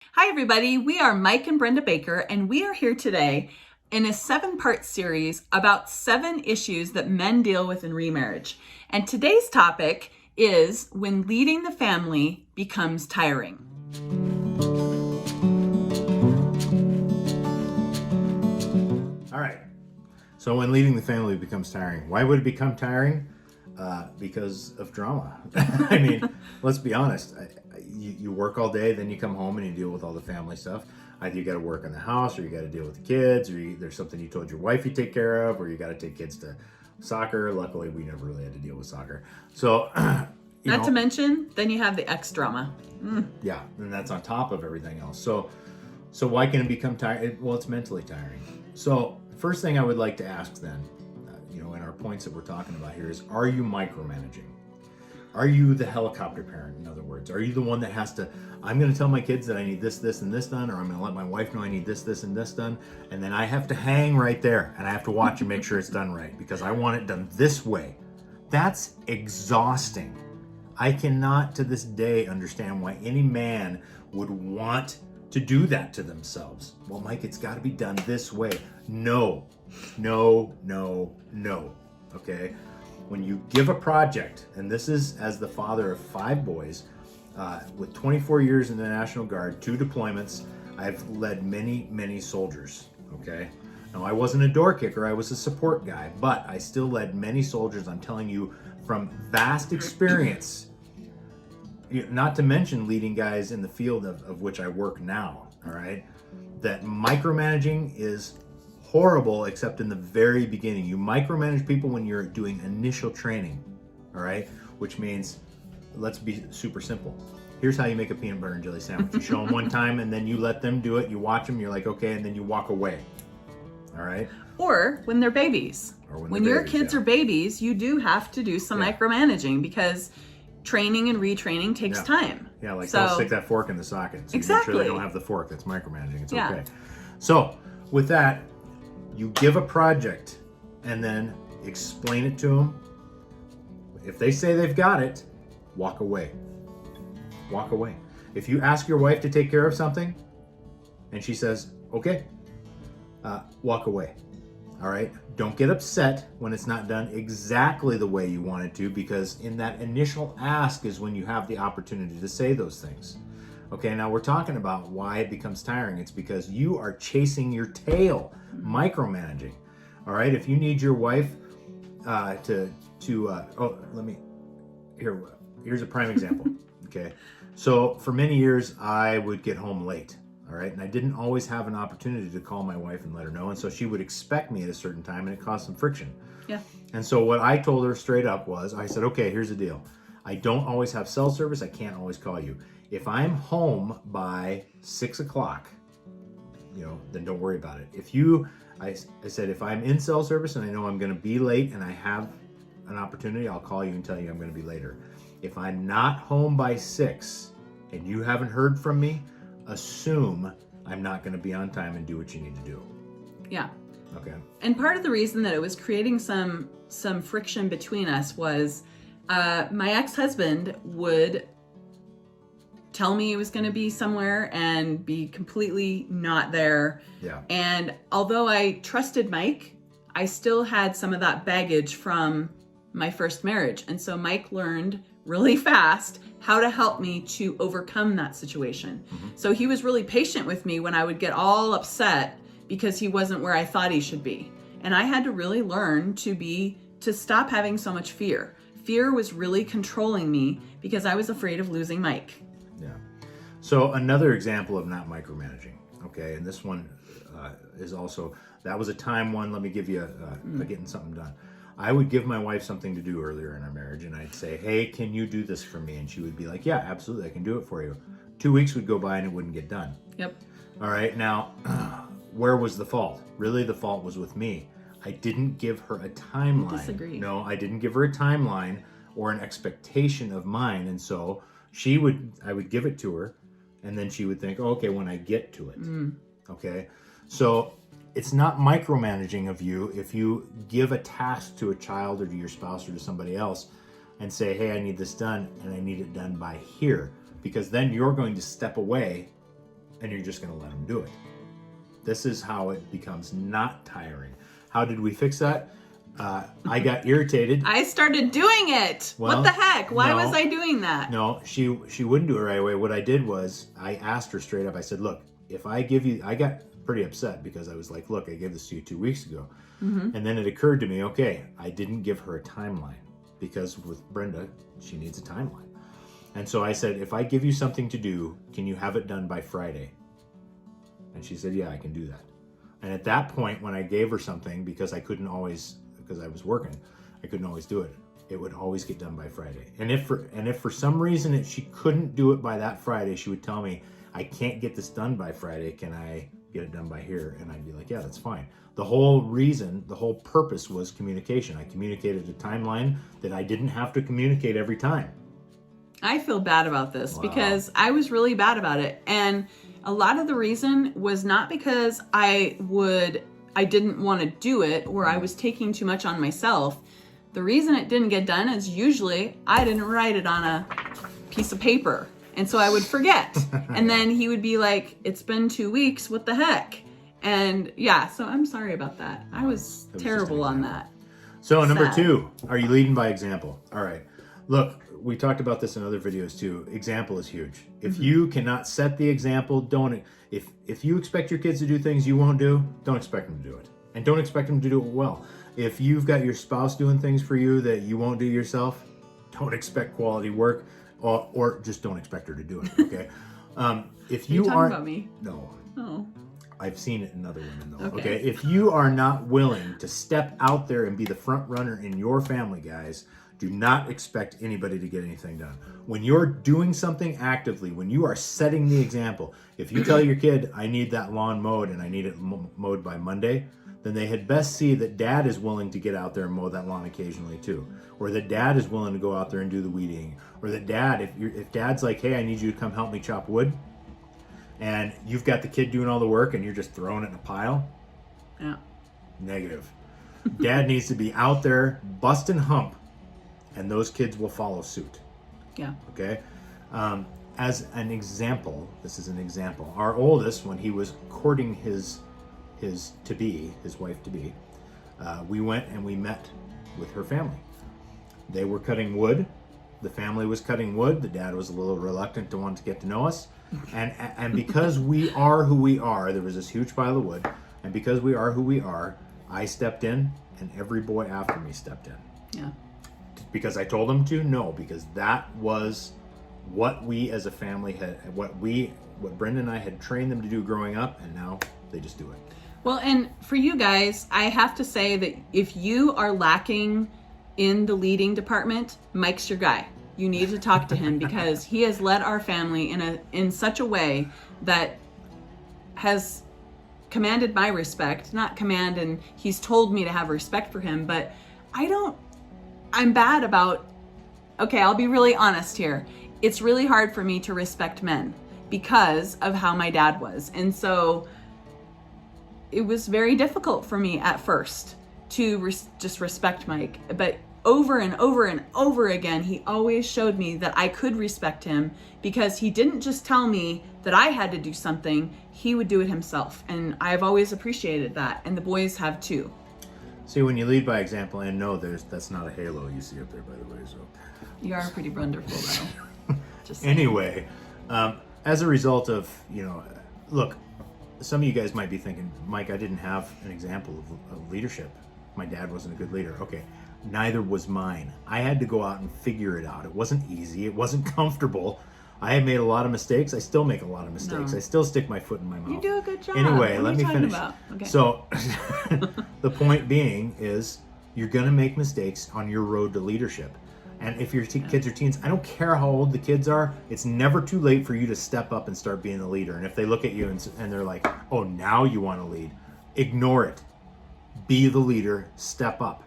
Hi, everybody. We are Mike and Brenda Baker, and we are here today in a 7-part series about 7 issues that men deal with in remarriage. And today's topic is when leading the family becomes tiring. All right. So when leading the family becomes tiring, why would it become tiring? Because of drama. I mean, let's be honest. You work all day, then you come home and you deal with all the family stuff. Either you got to work in the house, or you got to deal with the kids, or there's something you told your wife you take care of, or you got to take kids to soccer. Luckily, we never really had to deal with soccer. So, Not to mention, then you have the ex drama. yeah, and that's on top of everything else. So why can it become tiring? Well, it's mentally tiring. So first thing I would like to ask then, in our points that we're talking about here is, are you micromanaging? Are you the helicopter parent, in other words? Are you the one that has to, I'm going to tell my kids that I need this, this, and this done, or I'm going to let my wife know I need this, this, and this done, and then I have to hang right there, and I have to watch and make sure it's done right, because I want it done this way. That's exhausting. I cannot to this day understand why any man would want to do that to themselves. Well, Mike, it's got to be done this way. No. Okay? When you give a project, and this is as the father of 5 boys, with 24 years in the National Guard, 2 deployments, I've led many soldiers, okay? Now, I wasn't a door kicker, I was a support guy, but I still led many soldiers. I'm telling you from vast experience, not to mention leading guys in the field of which I work now, all right? That micromanaging is horrible, except in the very beginning. You micromanage people when you're doing initial training, all right? Which means, let's be super simple. Here's how you make a peanut butter and jelly sandwich. You show them one time, and then you let them do it. You watch them, you're like, okay, and then you walk away, all right? Or when they're babies. When your kids are babies, you do have to do some micromanaging, because training and retraining takes time. Yeah, like don't stick that fork in the socket. So exactly. Make sure they don't have the fork. That's micromanaging. It's okay. So with that, you give a project and then explain it to them. If they say they've got it, walk away. Walk away. If you ask your wife to take care of something and she says, okay, walk away. All right? Don't get upset when it's not done exactly the way you want it to, because in that initial ask is when you have the opportunity to say those things. Okay, now we're talking about why it becomes tiring. It's because you are chasing your tail, micromanaging. All right, if you need your wife here's a prime example. Okay, so for many years I would get home late. All right, and I didn't always have an opportunity to call my wife and let her know, and so she would expect me at a certain time, and it caused some friction. Yeah. And so what I told her straight up was, I said, okay, here's the deal. I don't always have cell service. I can't always call you. If I'm home by 6 o'clock, then don't worry about it. I said, if I'm in cell service and I know I'm going to be late and I have an opportunity, I'll call you and tell you I'm going to be later. If I'm not home by 6 and you haven't heard from me, assume I'm not going to be on time and do what you need to do. Yeah. Okay. And part of the reason that it was creating some friction between us was my ex-husband would tell me he was going to be somewhere and be completely not there. Yeah. And although I trusted Mike, I still had some of that baggage from my first marriage. And so Mike learned really fast how to help me to overcome that situation. Mm-hmm. So he was really patient with me when I would get all upset because he wasn't where I thought he should be. And I had to really learn to stop having so much fear. Fear was really controlling me because I was afraid of losing Mike. Yeah. So another example of not micromanaging, okay, and this one is also, that was a time one, let me give you getting something done. I would give my wife something to do earlier in our marriage, and I'd say, hey, can you do this for me? And she would be like, yeah, absolutely, I can do it for you. 2 weeks would go by and it wouldn't get done. Yep. All right, now, where was the fault? Really, the fault was with me. I didn't give her a timeline. I disagree. No, I didn't give her a timeline or an expectation of mine, and so I would give it to her, and then she would think, oh, okay, when I get to it. Okay, so it's not micromanaging of you if you give a task to a child or to your spouse or to somebody else and say, hey, I need this done and I need it done by here, because then you're going to step away and you're just going to let them do it. This is how it becomes not tiring. How did we fix that? I got irritated. I started doing it. Well, what the heck? Why no. was I doing that? No, she wouldn't do it right away. What I did was I asked her straight up. I said, look, if I give you, I got pretty upset because I was like, look, I gave this to you 2 weeks ago. Mm-hmm. And then it occurred to me, okay, I didn't give her a timeline because with Brenda, she needs a timeline. And so I said, if I give you something to do, can you have it done by Friday? And she said, yeah, I can do that. And at that point, when I gave her something, because I couldn't always, because I was working, I couldn't always do it. It would always get done by Friday. And if for some reason she couldn't do it by that Friday, she would tell me, I can't get this done by Friday. Can I get it done by here? And I'd be like, yeah, that's fine. The whole reason, the whole purpose was communication. I communicated a timeline that I didn't have to communicate every time. I feel bad about this Wow. because I was really bad about it. And a lot of the reason was not because I didn't want to do it or I was taking too much on myself. The reason it didn't get done is usually I didn't write it on a piece of paper. And so I would forget. And then he would be like, it's been 2 weeks, what the heck? And yeah, so I'm sorry about that. I was terrible on that. So number Sad. 2, are you leading by example? All right. Look, we talked about this in other videos too. Example is huge. If you cannot set the example, don't. If you expect your kids to do things you won't do, don't expect them to do it. And don't expect them to do it well. If you've got your spouse doing things for you that you won't do yourself, don't expect quality work, or just don't expect her to do it, okay? If you Are you talking about me? No. Oh. I've seen it in other women though, Okay. okay? If you are not willing to step out there and be the front runner in your family, guys, do not expect anybody to get anything done. When you're doing something actively, when you are setting the example, if you tell your kid, I need that lawn mowed and I need it mowed by Monday, then they had best see that dad is willing to get out there and mow that lawn occasionally too. Or that dad is willing to go out there and do the weeding. Or that dad, if dad's like, hey, I need you to come help me chop wood, and you've got the kid doing all the work and you're just throwing it in a pile, Yeah. negative. Dad needs to be out there busting hump, and those kids will follow suit. Yeah. Okay? As an example, this is an example. Our oldest, when he was courting his wife to be, we went and we met with her family. They were cutting wood. The family was cutting wood. The dad was a little reluctant to want to get to know us. And because we are who we are, there was this huge pile of wood. And because we are who we are, I stepped in and every boy after me stepped in. Yeah. Because I told them to? No, because that was what we as a family had, what Brenda and I had trained them to do growing up, and now they just do it. Well, and for you guys, I have to say that if you are lacking in the leading department, Mike's your guy. You need to talk to him because he has led our family in such a way that has commanded my respect. Not command, and he's told me to have respect for him, but I'm bad about, okay, I'll be really honest here. It's really hard for me to respect men because of how my dad was. And so it was very difficult for me at first to just respect Mike. But over and over and over again, he always showed me that I could respect him because he didn't just tell me that I had to do something, he would do it himself. And I've always appreciated that. And the boys have too. See, when you lead by example, and no, that's not a halo you see up there, by the way. So You are pretty wonderful, though. Just saying. anyway, as a result of, look, some of you guys might be thinking, Mike, I didn't have an example of leadership. My dad wasn't a good leader. Okay, neither was mine. I had to go out and figure it out. It wasn't easy. It wasn't comfortable. I have made a lot of mistakes. I still make a lot of mistakes. No. I still stick my foot in my mouth. You do a good job. Anyway, What let are me you talking finish. about? Okay. So, the point being is you're going to make mistakes on your road to leadership. And if your kids are teens, I don't care how old the kids are, it's never too late for you to step up and start being a leader. And if they look at you and they're like, oh, now you want to lead, ignore it. Be the leader, step up.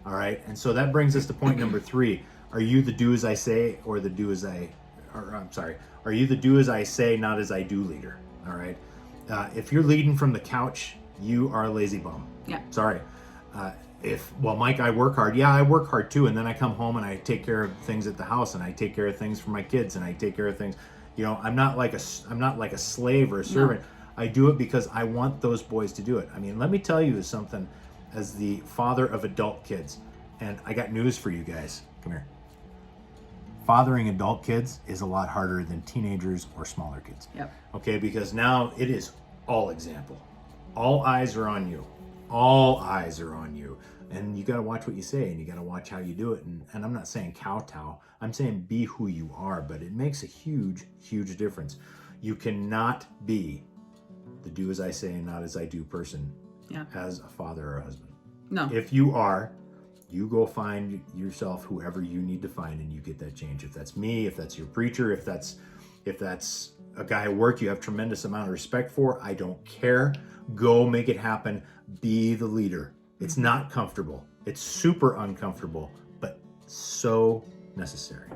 All right? And so that brings us to point number 3. Are you the do as I say or the do as I... Are you the do as I say, not as I do leader? All right. If you're leading from the couch, you are a lazy bum. Yeah. Sorry. Mike, I work hard. Yeah, I work hard too. And then I come home and I take care of things at the house and I take care of things for my kids and I take care of things. I'm not like a slave or a servant. No. I do it because I want those boys to do it. I mean, let me tell you something as the father of adult kids, and I got news for you guys. Come here. Fathering adult kids is a lot harder than teenagers or smaller kids. Yep. Okay, because now it is all example. All eyes are on you. All eyes are on you. And you got to watch what you say, and you got to watch how you do it. And I'm not saying kowtow. I'm saying be who you are, but it makes a huge, huge difference. You cannot be the do as I say and not as I do person as a father or a husband. No. If you are, you go find yourself whoever you need to find, and you get that change. If that's me, if that's your preacher, if that's a guy at work you have tremendous amount of respect for, I don't care. Go make it happen. Be the leader. It's not comfortable. It's super uncomfortable, but so necessary.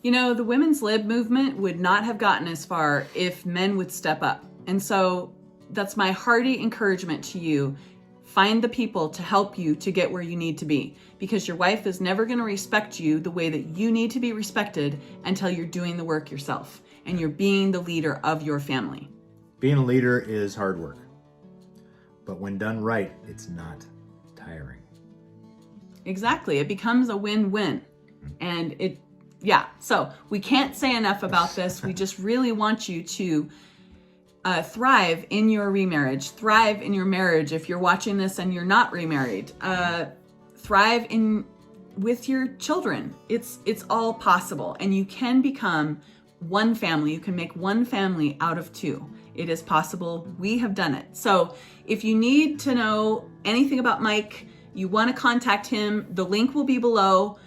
The women's lib movement would not have gotten as far if men would step up. And so that's my hearty encouragement to you. Find the people to help you to get where you need to be, because your wife is never going to respect you the way that you need to be respected until you're doing the work yourself and you're being the leader of your family. Being a leader is hard work, but when done right, it's not tiring. Exactly. It becomes a win-win. And so we can't say enough about this. We just really want you to thrive in your remarriage, thrive in your marriage. If you're watching this and you're not remarried, thrive with your children. It's all possible, and you can become one family. You can make one family out of two. It is possible. We have done it. So if you need to know anything about Mike, you want to contact him, the link will be below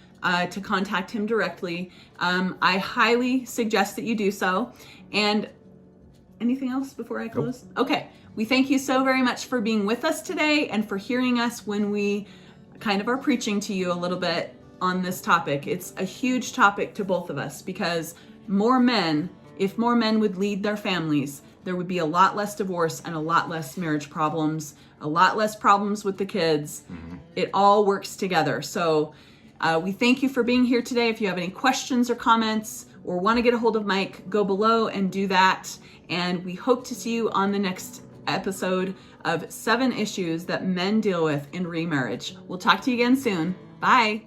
to contact him directly. I highly suggest that you do so. And anything else before I close? Nope. Okay. We thank you so very much for being with us today and for hearing us when we kind of are preaching to you a little bit on this topic. It's a huge topic to both of us, because if more men would lead their families, there would be a lot less divorce and a lot less marriage problems, a lot less problems with the kids. Mm-hmm. It all works together. So we thank you for being here today. If you have any questions or comments or want to get a hold of Mike, go below and do that. And we hope to see you on the next episode of 7 issues that men deal with in remarriage. We'll talk to you again soon. Bye.